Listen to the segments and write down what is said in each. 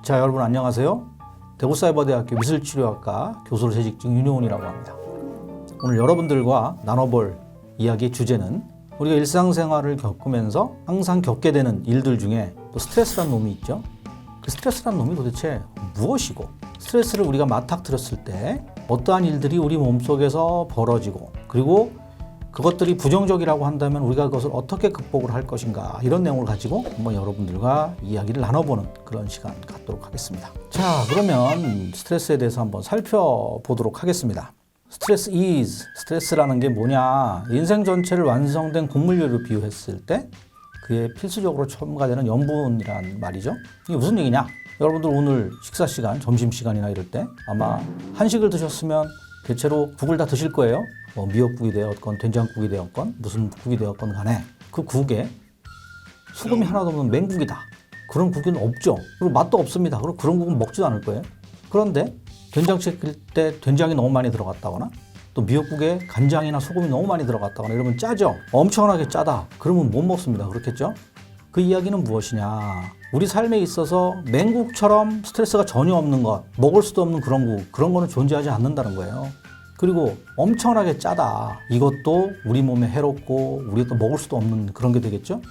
자, 여러분 안녕하세요. 대구사이버대학교 미술치료학과 교수로 재직 중 윤효은이라고 합니다. 오늘 여러분들과 나눠볼 이야기의 주제는 우리가 일상생활을 겪으면서 항상 겪게 되는 일들 중에 또 스트레스라는 놈이 있죠. 그 스트레스라는 놈이 도대체 무엇이고, 스트레스를 우리가 맞닥뜨렸을 때 어떠한 일들이 우리 몸속에서 벌어지고, 그리고 그것들이 부정적이라고 한다면 우리가 그것을 어떻게 극복을 할 것인가, 이런 내용을 가지고 한번 여러분들과 이야기를 나눠보는 그런 시간 갖도록 하겠습니다. 자, 그러면 스트레스에 대해서 한번 살펴보도록 하겠습니다. 스트레스라는 게 뭐냐, 인생 전체를 완성된 곡물 요리로 비유했을 때 그에 필수적으로 첨가되는 염분이란 말이죠. 이게 무슨 얘기냐? 여러분들 오늘 식사 시간, 점심 시간이나 이럴 때 아마 한식을 드셨으면 대체로 국을 다 드실 거예요. 뭐 미역국이 되었건 된장국이 되었건 무슨 국이 되었건 간에 그 국에 소금이 하나도 없는 맹국이다. 그런 국은 없죠. 그리고 맛도 없습니다. 그리고 그런 국은 먹지도 않을 거예요. 그런데 된장찌개 끓일 때 된장이 너무 많이 들어갔다거나 또 미역국에 간장이나 소금이 너무 많이 들어갔다거나 이러면 짜죠. 엄청나게 짜다. 그러면 못 먹습니다. 그렇겠죠? 그 이야기는 무엇이냐? 우리 삶에 있어서 맹국처럼 스트레스가 전혀 없는 것, 먹을 수도 없는 그런 국, 그런 거는 존재하지 않는다는 거예요. 그리고 엄청나게 짜다. 이것도 우리 몸에 해롭고 우리가 또 먹을 수도 없는 그런 게 되겠죠?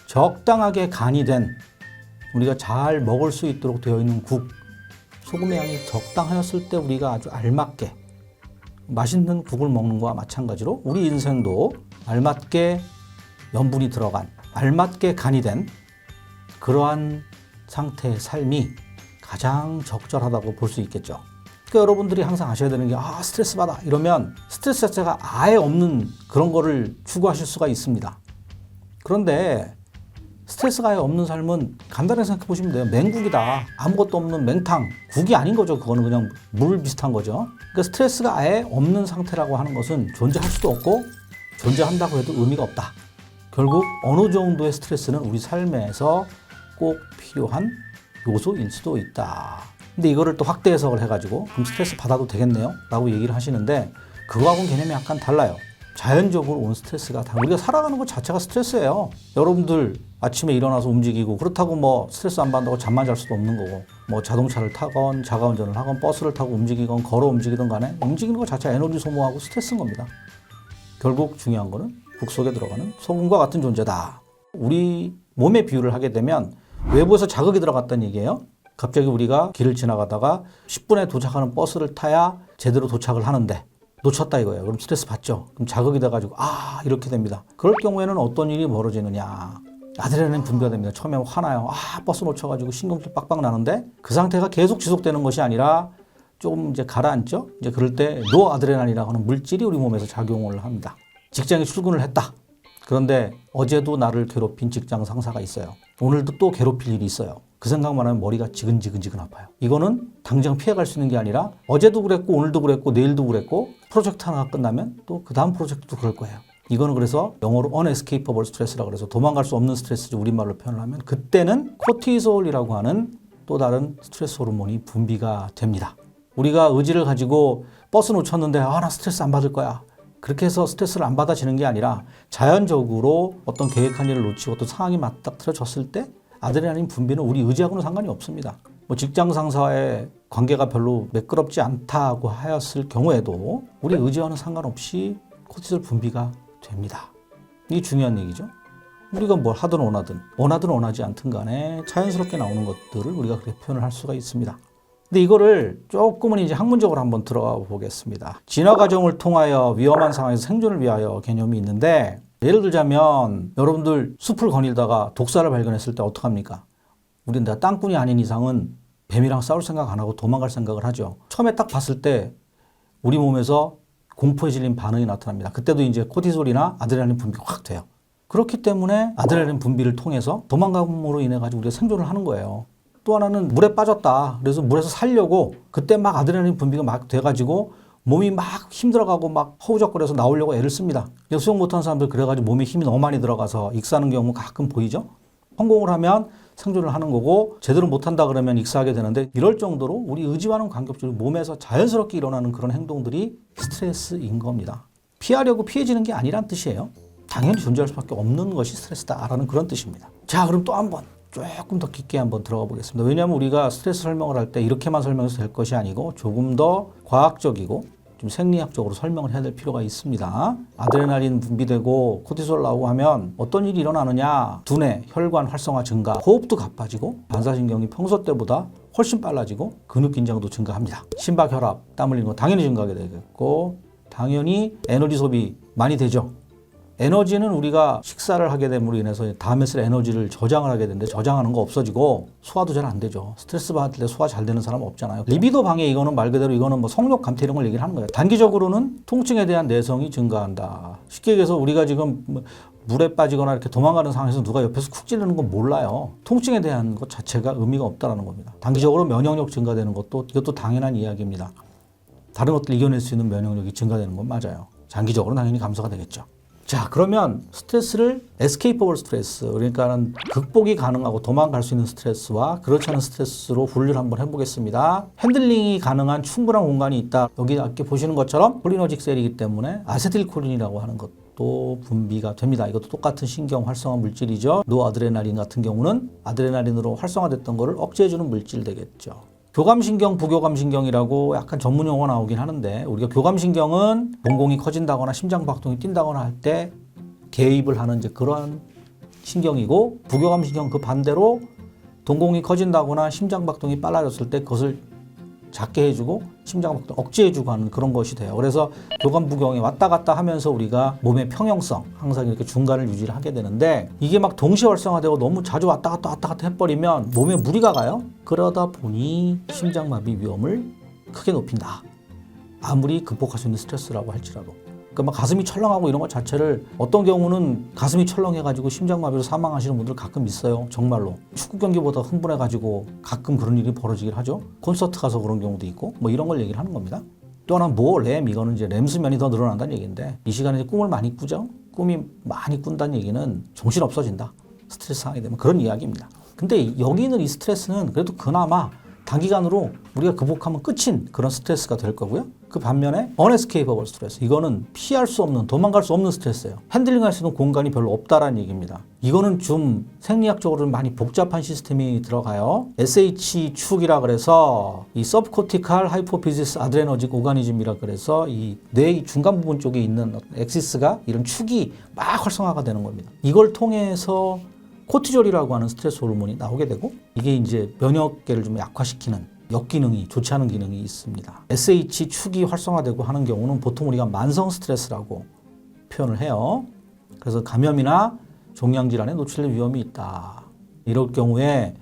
적당하게 간이 된, 우리가 잘 먹을 수 있도록 되어 있는 국, 소금의 양이 적당하였을 때 우리가 아주 알맞게 맛있는 국을 먹는 것과 마찬가지로 우리 인생도 알맞게 염분이 들어간, 알맞게 간이 된 그러한 상태의 삶이 가장 적절하다고 볼 수 있겠죠. 그러니까 여러분들이 항상 아셔야 되는 게, 스트레스 받아 이러면 스트레스 자체가 아예 없는 그런 거를 추구하실 수가 있습니다. 그런데 스트레스가 아예 없는 삶은 간단하게 생각해 보시면 돼요. 맹국이다. 아무것도 없는 맹탕. 국이 아닌 거죠. 그거는 그냥 물 비슷한 거죠. 그러니까 스트레스가 아예 없는 상태라고 하는 것은 존재할 수도 없고 존재한다고 해도 의미가 없다. 결국 어느 정도의 스트레스는 우리 삶에서 꼭 필요한 요소일 수도 있다. 근데 이거를 또 확대 해석을 해가지고 그럼 스트레스 받아도 되겠네요? 라고 얘기를 하시는데 그거하고는 개념이 약간 달라요. 자연적으로 온 스트레스가 다 우리가 살아가는 것 자체가 스트레스예요. 여러분들 아침에 일어나서 움직이고 그렇다고 뭐 스트레스 안 받는다고 잠만 잘 수도 없는 거고, 뭐 자동차를 타건 자가운전을 하건 버스를 타고 움직이건 걸어 움직이든 간에 움직이는 것 자체가 에너지 소모하고 스트레스인 겁니다. 결국 중요한 거는 국 속에 들어가는 소금과 같은 존재다. 우리 몸의 비유를 하게 되면 외부에서 자극이 들어갔다는 얘기예요. 갑자기 우리가 길을 지나가다가 10분에 도착하는 버스를 타야 제대로 도착을 하는데 놓쳤다 이거예요. 그럼 스트레스 받죠. 그럼 자극이 돼가지고 이렇게 됩니다. 그럴 경우에는 어떤 일이 벌어지느냐, 아드레날린 분비가 됩니다. 처음에 화나요. 버스 놓쳐가지고 신경질 빡빡 나는데 그 상태가 계속 지속되는 것이 아니라 조금 이제 가라앉죠. 이제 그럴 때 노아드레날린이라고 하는 물질이 우리 몸에서 작용을 합니다. 직장에 출근을 했다. 그런데 어제도 나를 괴롭힌 직장 상사가 있어요. 오늘도 또 괴롭힐 일이 있어요. 그 생각만 하면 머리가 지근지근 아파요. 이거는 당장 피해갈 수 있는 게 아니라 어제도 그랬고 오늘도 그랬고 내일도 그랬고 프로젝트 하나가 끝나면 또 그 다음 프로젝트도 그럴 거예요. 이거는 그래서 영어로 unescapable stress라고 그래서 도망갈 수 없는 스트레스죠. 우리말로 표현을 하면 그때는 코티솔이라고 하는 또 다른 스트레스 호르몬이 분비가 됩니다. 우리가 의지를 가지고 버스 놓쳤는데 나 스트레스 안 받을 거야. 그렇게 해서 스트레스를 안 받아지는 게 아니라 자연적으로 어떤 계획한 일을 놓치고 어떤 상황이 맞닥뜨려졌을 때 아드레날린 분비는 우리 의지하고는 상관이 없습니다. 뭐 직장 상사와의 관계가 별로 매끄럽지 않다고 하였을 경우에도 우리 의지와는 상관없이 코티솔 분비가 됩니다. 이게 중요한 얘기죠. 우리가 뭘 하든 원하든 원하지 않든 간에 자연스럽게 나오는 것들을 우리가 그렇게 표현을 할 수가 있습니다. 근데 이거를 조금은 이제 학문적으로 한번 들어가 보겠습니다. 진화 과정을 통하여 위험한 상황에서 생존을 위하여 개념이 있는데, 예를 들자면 여러분들 숲을 거닐다가 독사를 발견했을 때 어떡합니까? 우리는 내가 땅꾼이 아닌 이상은 뱀이랑 싸울 생각 안 하고 도망갈 생각을 하죠. 처음에 딱 봤을 때 우리 몸에서 공포에 질린 반응이 나타납니다. 그때도 이제 코티솔이나 아드레날린 분비가 확 돼요. 그렇기 때문에 아드레날린 분비를 통해서 도망감으로 인해 가지고 우리가 생존을 하는 거예요. 또 하나는 물에 빠졌다. 그래서 물에서 살려고 그때 막 아드레날린 분비가 막 돼가지고 몸이 막 힘들어가고 막 허우적거려서 나오려고 애를 씁니다. 수영 못하는 사람들 그래가지고 몸에 힘이 너무 많이 들어가서 익사하는 경우 가끔 보이죠. 성공을 하면 생존을 하는 거고 제대로 못한다 그러면 익사하게 되는데, 이럴 정도로 우리 의지와는 관계없이 몸에서 자연스럽게 일어나는 그런 행동들이 스트레스인 겁니다. 피하려고 피해지는 게 아니란 뜻이에요. 당연히 존재할 수밖에 없는 것이 스트레스다라는 그런 뜻입니다. 자, 그럼 또 한 번 조금 더 깊게 한번 들어가 보겠습니다. 왜냐하면 우리가 스트레스 설명을 할 때 이렇게만 설명해서 될 것이 아니고 조금 더 과학적이고 좀 생리학적으로 설명을 해야 될 필요가 있습니다. 아드레날린 분비되고 코티솔 나오고 하면 어떤 일이 일어나느냐. 두뇌, 혈관 활성화 증가, 호흡도 가빠지고 반사신경이 평소 때보다 훨씬 빨라지고 근육 긴장도 증가합니다. 심박, 혈압, 땀 흘리는 거 당연히 증가하게 되겠고 당연히 에너지 소비 많이 되죠. 에너지는 우리가 식사를 하게 됨으로 인해서 다음에 쓸 에너지를 저장을 하게 되는데 저장하는 거 없어지고 소화도 잘 안 되죠. 스트레스 받을 때 소화 잘 되는 사람 없잖아요. 리비도 방해 이거는 말 그대로 이거는 뭐 성욕 감퇴 이런 걸 얘기를 하는 거예요. 단기적으로는 통증에 대한 내성이 증가한다. 쉽게 얘기해서 우리가 지금 물에 빠지거나 이렇게 도망가는 상황에서 누가 옆에서 쿡 찌르는 건 몰라요. 통증에 대한 것 자체가 의미가 없다라는 겁니다. 단기적으로 면역력 증가되는 것도 이것도 당연한 이야기입니다. 다른 것들 이겨낼 수 있는 면역력이 증가되는 건 맞아요. 장기적으로 당연히 감소가 되겠죠. 자, 그러면 스트레스를 에스케이퍼블 스트레스, 그러니까는 극복이 가능하고 도망갈 수 있는 스트레스와 그렇지 않은 스트레스로 분류를 한번 해보겠습니다. 핸들링이 가능한 충분한 공간이 있다. 여기 이렇게 보시는 것처럼 콜리너직 셀이기 때문에 아세틸콜린이라고 하는 것도 분비가 됩니다. 이것도 똑같은 신경 활성화 물질이죠. 노아드레날린 같은 경우는 아드레날린으로 활성화됐던 거를 억제해주는 물질 되겠죠. 교감신경, 부교감신경이라고 약간 전문 용어 나오긴 하는데 우리가 교감신경은 봉공이 커진다거나 심장박동이 뛴다거나 할 때 개입을 하는 이제 그러한 신경이고 부교감신경 그 반대로 동공이 커진다거나 심장박동이 빨라졌을 때 그것을 작게 해주고 심장박동 억제해주고 하는 그런 것이 돼요. 그래서 교감 부경이 왔다 갔다 하면서 우리가 몸의 평형성 항상 이렇게 중간을 유지를 하게 되는데 이게 막 동시에 활성화되고 너무 자주 왔다 갔다 해버리면 몸에 무리가 가요. 그러다 보니 심장마비 위험을 크게 높인다. 아무리 극복할 수 있는 스트레스라고 할지라도. 그러니까 막 가슴이 철렁하고 이런 것 자체를 어떤 경우는 가슴이 철렁해가지고 심장마비로 사망하시는 분들 가끔 있어요. 정말로. 축구 경기보다 흥분해가지고 가끔 그런 일이 벌어지긴 하죠. 콘서트 가서 그런 경우도 있고 뭐 이런 걸 얘기를 하는 겁니다. 또 하나 램 이거는 이제 램 수면이 더 늘어난다는 얘기인데 이 시간에 꿈을 많이 꾸죠. 꿈이 많이 꾼다는 얘기는 정신 없어진다. 스트레스 상황이 되면 그런 이야기입니다. 근데 여기 있는 이 스트레스는 그래도 그나마 단기간으로 우리가 극복하면 끝인 그런 스트레스가 될 거고요. 그 반면에 unescapable 스트레스, 이거는 피할 수 없는, 도망갈 수 없는 스트레스예요. 핸들링할 수 있는 공간이 별로 없다라는 얘기입니다. 이거는 좀 생리학적으로 많이 복잡한 시스템이 들어가요. SH축이라 그래서 이 서브코티칼 하이포피지스 아드레너직 오가니즘이라 그래서 이 뇌의 중간 부분 쪽에 있는 엑시스가 이런 축이 막 활성화가 되는 겁니다. 이걸 통해서 코티졸이라고 하는 스트레스 호르몬이 나오게 되고 이게 이제 면역계를 좀 약화시키는 역기능이 좋지 않은 기능이 있습니다. SH축이 활성화되고 하는 경우는 보통 우리가 만성 스트레스라고 표현을 해요. 그래서 감염이나 종양질환에 노출될 위험이 있다. 이럴 경우에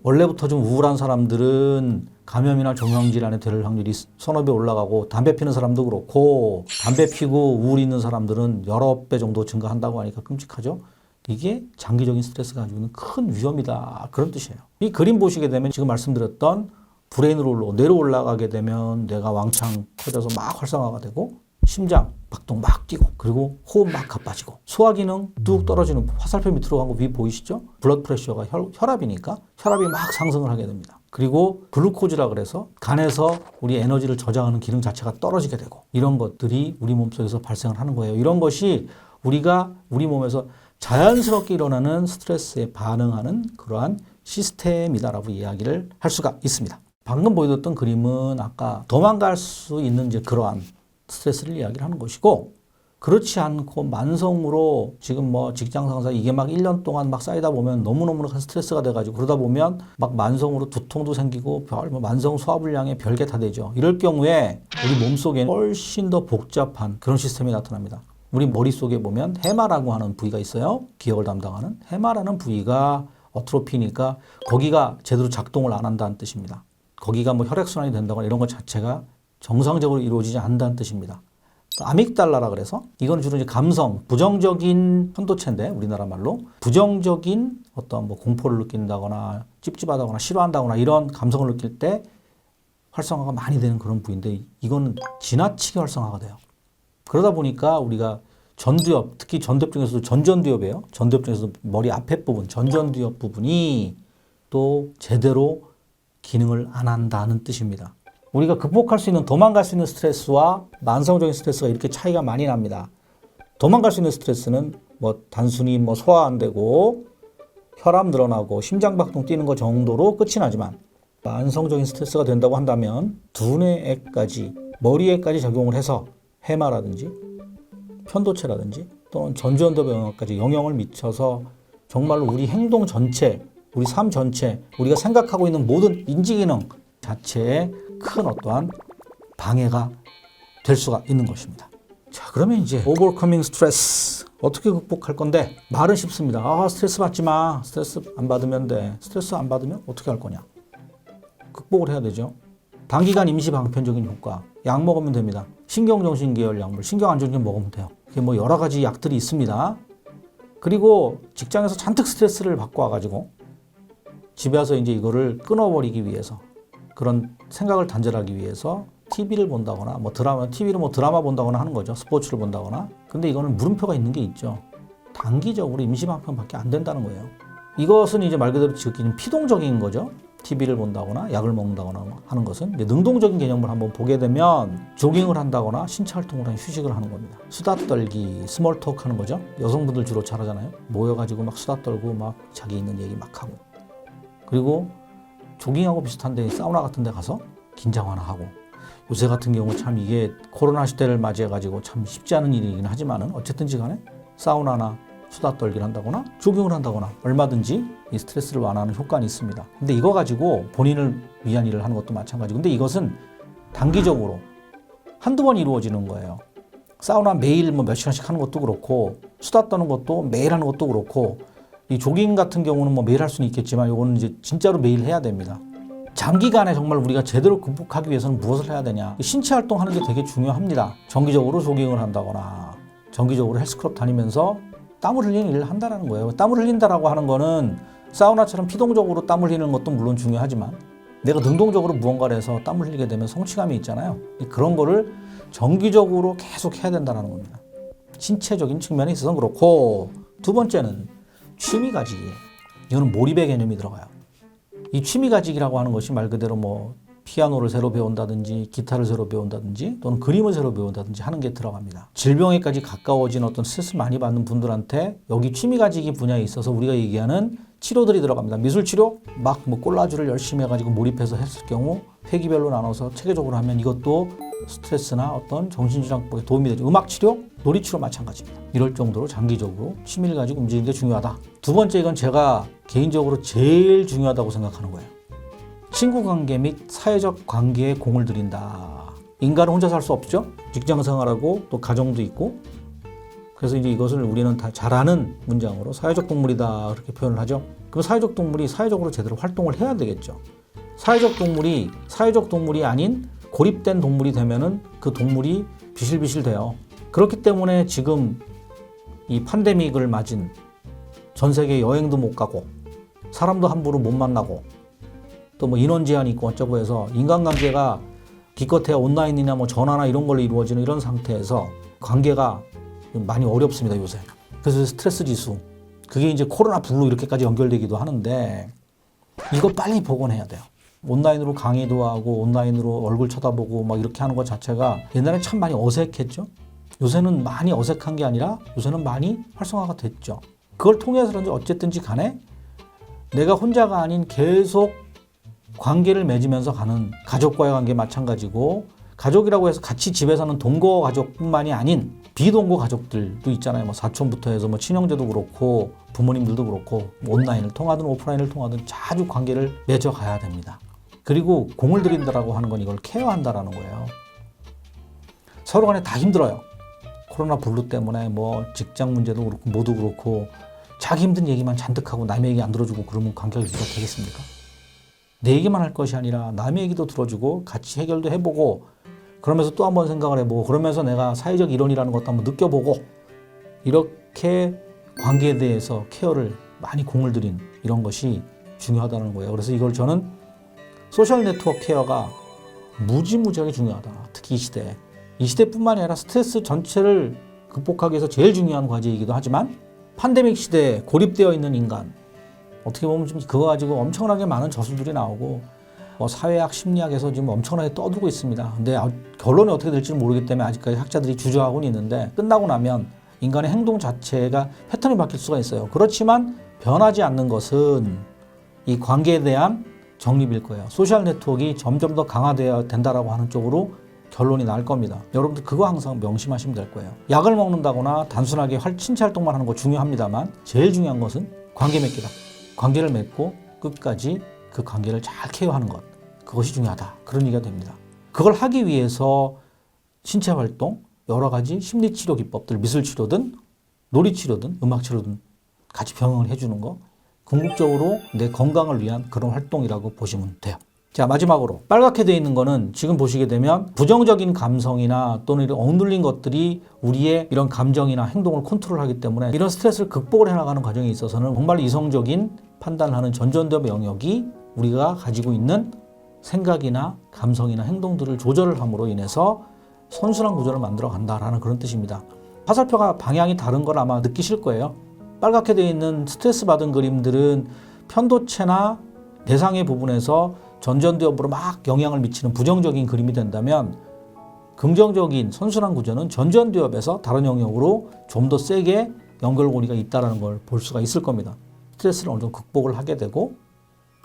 원래부터 좀 우울한 사람들은 감염이나 종양질환에 될 확률이 서너 배 올라가고 담배 피는 사람도 그렇고 담배 피고 우울 있는 사람들은 여러 배 정도 증가한다고 하니까 끔찍하죠. 이게 장기적인 스트레스가 가지고 있는 큰 위험이다. 그런 뜻이에요. 이 그림 보시게 되면 지금 말씀드렸던 브레인으로 뇌로 올라가게 되면 뇌가 왕창 커져서 막 활성화가 되고 심장 박동 막 뛰고 그리고 호흡 막 가빠지고 소화 기능 뚝 떨어지는 화살표 밑으로 간 거 위 보이시죠? 블러드 프레셔가 혈압이니까 혈압이 막 상승을 하게 됩니다. 그리고 글루코즈라 그래서 간에서 우리 에너지를 저장하는 기능 자체가 떨어지게 되고 이런 것들이 우리 몸속에서 발생을 하는 거예요. 이런 것이 우리가 우리 몸에서 자연스럽게 일어나는 스트레스에 반응하는 그러한 시스템이다라고 이야기를 할 수가 있습니다. 방금 보여줬던 그림은 아까 도망갈 수 있는 이제 그러한 스트레스를 이야기를 하는 것이고 그렇지 않고 만성으로 지금 뭐 직장 상사 이게 막 1년 동안 막 쌓이다 보면 너무너무 큰 스트레스가 돼가지고 그러다 보면 막 만성으로 두통도 생기고 만성 소화불량에 별게 다 되죠. 이럴 경우에 우리 몸속에 훨씬 더 복잡한 그런 시스템이 나타납니다. 우리 머릿속에 보면 해마라고 하는 부위가 있어요. 기억을 담당하는 해마라는 부위가 어트로피니까 거기가 제대로 작동을 안 한다는 뜻입니다. 거기가 뭐 혈액순환이 된다거나 이런 것 자체가 정상적으로 이루어지지 않는다는 뜻입니다. 또 아믹달라라 그래서 이건 주로 이제 감성, 부정적인 편도체인데 우리나라 말로 부정적인 어떤 뭐 공포를 느낀다거나 찝찝하다거나 싫어한다거나 이런 감성을 느낄 때 활성화가 많이 되는 그런 부위인데 이거는 지나치게 활성화가 돼요. 그러다 보니까 우리가 전두엽, 특히 전두엽 중에서도 전전두엽이에요. 전두엽 중에서도 머리 앞에 부분, 전전두엽 부분이 또 제대로 기능을 안 한다는 뜻입니다. 우리가 극복할 수 있는 도망갈 수 있는 스트레스와 만성적인 스트레스가 이렇게 차이가 많이 납니다. 도망갈 수 있는 스트레스는 뭐 단순히 뭐 소화 안 되고 혈압 늘어나고 심장박동 뛰는 것 정도로 끝이 나지만 만성적인 스트레스가 된다고 한다면 두뇌에까지 머리에까지 작용을 해서 해마라든지 편도체라든지 또는 전두엽연화까지 영향을 미쳐서 정말로 우리 행동 전체, 우리 삶 전체, 우리가 생각하고 있는 모든 인지기능 자체에 큰 어떠한 방해가 될 수가 있는 것입니다. 자, 그러면 이제 overcoming stress 어떻게 극복할 건데? 말은 쉽습니다. 스트레스 받지 마. 스트레스 안 받으면 돼. 스트레스 안 받으면 어떻게 할 거냐? 극복을 해야 되죠. 단기간 임시 방편적인 효과. 약 먹으면 됩니다. 신경정신계열 약물, 신경안정제 먹으면 돼요. 그게 뭐 여러 가지 약들이 있습니다. 그리고 직장에서 잔뜩 스트레스를 받고 와가지고 집에 와서 이제 이거를 끊어버리기 위해서 그런 생각을 단절하기 위해서 TV를 본다거나 TV로 드라마 본다거나 하는 거죠. 스포츠를 본다거나. 근데 이거는 물음표가 있는 게 있죠. 단기적으로 임시방편밖에 안 된다는 거예요. 이것은 이제 말 그대로 지극히 피동적인 거죠. TV를 본다거나 약을 먹는다거나 하는 것은 이제 능동적인 개념을 한번 보게 되면 조깅을 한다거나 신체 활동을 하는 휴식을 하는 겁니다. 수다 떨기, 스몰 토크 하는 거죠. 여성분들 주로 잘하잖아요. 모여가지고 막 수다 떨고 막 자기 있는 얘기 막 하고. 그리고 조깅하고 비슷한데 사우나 같은 데 가서 긴장 완화하고. 요새 같은 경우 참 이게 코로나 시대를 맞이해가지고 참 쉽지 않은 일이긴 하지만은 어쨌든지 간에 사우나나 수다 떨기를 한다거나 조깅을 한다거나 얼마든지 이 스트레스를 완화하는 효과는 있습니다. 근데 이거 가지고 본인을 위한 일을 하는 것도 마찬가지고. 근데 이것은 단기적으로 한두 번 이루어지는 거예요. 사우나 매일 몇 시간씩 하는 것도 그렇고 수다 떠는 것도 매일 하는 것도 그렇고 이 조깅 같은 경우는 매일 할 수는 있겠지만 이거는 이제 진짜로 매일 해야 됩니다. 장기간에 정말 우리가 제대로 극복하기 위해서는 무엇을 해야 되냐? 신체 활동하는 게 되게 중요합니다. 정기적으로 조깅을 한다거나 정기적으로 헬스클럽 다니면서 땀을 흘리는 일을 한다는 거예요. 땀을 흘린다라고 하는 거는 사우나처럼 피동적으로 땀을 흘리는 것도 물론 중요하지만 내가 능동적으로 무언가를 해서 땀을 흘리게 되면 성취감이 있잖아요. 그런 거를 정기적으로 계속 해야 된다는 겁니다. 신체적인 측면에 있어서는 그렇고, 두 번째는 취미 가지기. 이거는 몰입의 개념이 들어가요. 이 취미 가지기라고 하는 것이 말 그대로 피아노를 새로 배운다든지 기타를 새로 배운다든지 또는 그림을 새로 배운다든지 하는 게 들어갑니다. 질병에까지 가까워진 어떤 스트레스 많이 받는 분들한테 여기 취미 가지기 분야에 있어서 우리가 얘기하는 치료들이 들어갑니다. 미술 치료 콜라주를 열심히 해가지고 몰입해서 했을 경우 회기별로 나눠서 체계적으로 하면 이것도 스트레스나 어떤 정신질환에 도움이 되죠. 음악 치료, 놀이 치료 마찬가지입니다. 이럴 정도로 장기적으로 취미를 가지고 움직이는 게 중요하다. 두 번째, 이건 제가 개인적으로 제일 중요하다고 생각하는 거예요. 친구 관계 및 사회적 관계에 공을 들인다. 인간은 혼자 살 수 없죠. 직장 생활하고 또 가정도 있고. 그래서 이제 이것을 우리는 다 잘 아는 문장으로 사회적 동물이다 그렇게 표현을 하죠. 그럼 사회적 동물이 사회적으로 제대로 활동을 해야 되겠죠. 사회적 동물이 아닌 고립된 동물이 되면은 그 동물이 비실비실 돼요. 그렇기 때문에 지금 이 팬데믹을 맞은 전 세계 여행도 못 가고 사람도 함부로 못 만나고 또 인원 제한이 있고 어쩌고 해서 인간관계가 기껏해야 온라인이나 전화나 이런 걸로 이루어지는 이런 상태에서 관계가 많이 어렵습니다, 요새. 그래서 스트레스 지수. 그게 이제 코로나 블루 이렇게까지 연결되기도 하는데 이거 빨리 복원해야 돼요. 온라인으로 강의도 하고 온라인으로 얼굴 쳐다보고 이렇게 하는 것 자체가 옛날에 참 많이 어색했죠. 요새는 많이 어색한 게 아니라 요새는 많이 활성화가 됐죠. 그걸 통해서든지 어쨌든지 간에 내가 혼자가 아닌 계속 관계를 맺으면서 가는 가족과의 관계 마찬가지고, 가족이라고 해서 같이 집에 사는 동거 가족뿐만이 아닌 비동거 가족들도 있잖아요. 사촌부터 해서 친형제도 그렇고 부모님들도 그렇고 온라인을 통하든 오프라인을 통하든 자주 관계를 맺어가야 됩니다. 그리고 공을 들인다라고 하는 건 이걸 케어한다라는 거예요. 서로 간에 다 힘들어요. 코로나 블루 때문에 직장 문제도 그렇고 모두 그렇고 자기 힘든 얘기만 잔뜩 하고 남의 얘기 안 들어주고 그러면 관계가 유지가 되겠습니까? 내 얘기만 할 것이 아니라 남의 얘기도 들어주고 같이 해결도 해보고 그러면서 또 한번 생각을 해보고 그러면서 내가 사회적 일원이라는 것도 한번 느껴보고 이렇게 관계에 대해서 케어를 많이 공을 들인 이런 것이 중요하다는 거예요. 그래서 이걸 저는 소셜 네트워크 케어가 무지무지하게 중요하다. 특히 이 시대뿐만이 아니라 스트레스 전체를 극복하기 위해서 제일 중요한 과제이기도 하지만 팬데믹 시대에 고립되어 있는 인간, 어떻게 보면 지금 그거 가지고 엄청나게 많은 저술들이 나오고 사회학, 심리학에서 지금 엄청나게 떠들고 있습니다. 근데 결론이 어떻게 될지는 모르기 때문에 아직까지 학자들이 주저하고는 있는데 끝나고 나면 인간의 행동 자체가 패턴이 바뀔 수가 있어요. 그렇지만 변하지 않는 것은 이 관계에 대한 정립일 거예요. 소셜 네트워크가 점점 더 강화되어야 된다라고 하는 쪽으로 결론이 날 겁니다. 여러분들 그거 항상 명심하시면 될 거예요. 약을 먹는다거나 단순하게 신체 활동만 하는 거 중요합니다만 제일 중요한 것은 관계 맺기다. 관계를 맺고 끝까지 그 관계를 잘 케어하는 것. 그것이 중요하다. 그런 얘기가 됩니다. 그걸 하기 위해서 신체 활동, 여러 가지 심리치료 기법들, 미술치료든 놀이치료든 음악치료든 같이 병행을 해주는 거 궁극적으로 내 건강을 위한 그런 활동이라고 보시면 돼요. 자, 마지막으로 빨갛게 되어 있는 거는 지금 보시게 되면 부정적인 감성이나 또는 이런 억눌린 것들이 우리의 이런 감정이나 행동을 컨트롤하기 때문에 이런 스트레스를 극복을 해나가는 과정에 있어서는 정말 이성적인 판단을 하는 전전두엽 영역이 우리가 가지고 있는 생각이나 감성이나 행동들을 조절을 함으로 인해서 선순환 구조를 만들어 간다라는 그런 뜻입니다. 화살표가 방향이 다른 걸 아마 느끼실 거예요. 빨갛게 되어 있는 스트레스 받은 그림들은 편도체나 대상의 부분에서 전전두엽으로 막 영향을 미치는 부정적인 그림이 된다면 긍정적인 선순환 구조는 전전두엽에서 다른 영역으로 좀 더 세게 연결고리가 있다는 걸 볼 수가 있을 겁니다. 스트레스를 어느 정도 극복을 하게 되고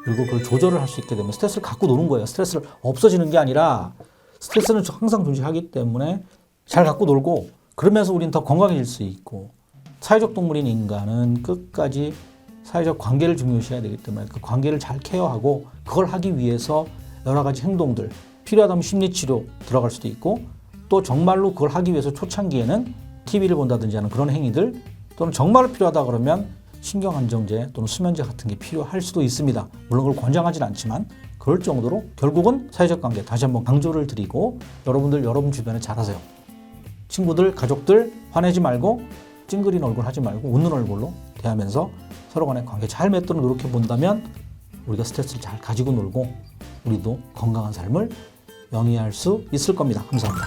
그리고 그걸 조절을 할 수 있게 되면 스트레스를 갖고 노는 거예요. 스트레스를 없어지는 게 아니라 스트레스는 항상 존재하기 때문에 잘 갖고 놀고 그러면서 우리는 더 건강해질 수 있고 사회적 동물인 인간은 끝까지 사회적 관계를 중요시해야 되기 때문에 그 관계를 잘 케어하고 그걸 하기 위해서 여러 가지 행동들 필요하다면 심리치료 들어갈 수도 있고 또 정말로 그걸 하기 위해서 초창기에는 TV를 본다든지 하는 그런 행위들 또는 정말로 필요하다 그러면 신경안정제 또는 수면제 같은 게 필요할 수도 있습니다. 물론 그걸 권장하진 않지만 그럴 정도로 결국은 사회적 관계 다시 한번 강조를 드리고 여러분들 여러분 주변에 잘하세요. 친구들, 가족들 화내지 말고 찡그린 얼굴 하지 말고 웃는 얼굴로 대하면서 서로 간의 관계 잘 맺도록 노력해 본다면 우리가 스트레스를 잘 가지고 놀고 우리도 건강한 삶을 영위할 수 있을 겁니다. 감사합니다.